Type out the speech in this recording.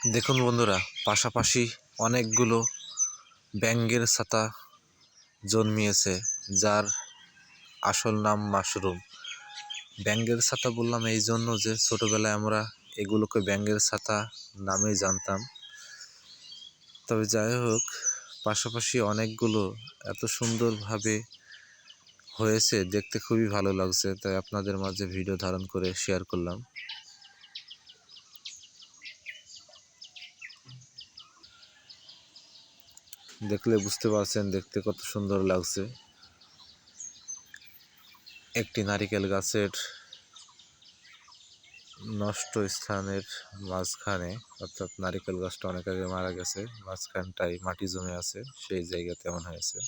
দেখুন বন্ধুরা, পাশাপাশি অনেকগুলো ব্যাঙের ছাতা জন্মিয়েছে, যার আসল নাম মাশরুম। ব্যাঙের ছাতা বললাম এই জন্য যে ছোটোবেলায় আমরা এগুলোকে ব্যাঙের ছাতা নামেই জানতাম। তবে যাই হোক, পাশাপাশি অনেকগুলো এত সুন্দরভাবে হয়েছে, দেখতে খুবই ভালো লাগছে, তাই আপনাদের মাঝে ভিডিও ধারণ করে শেয়ার করলাম। দেখলে বুঝতে পারছেন দেখতে কত সুন্দর লাগছে। একটি নারিকেল গাছের নষ্ট স্থানের মাঝখানে, অর্থাৎ নারিকেল গাছটা অনেক আগে মারা গেছে, মাঝখানটায় মাটি জমে আছে, সেই জায়গাতে এমন হয়েছে।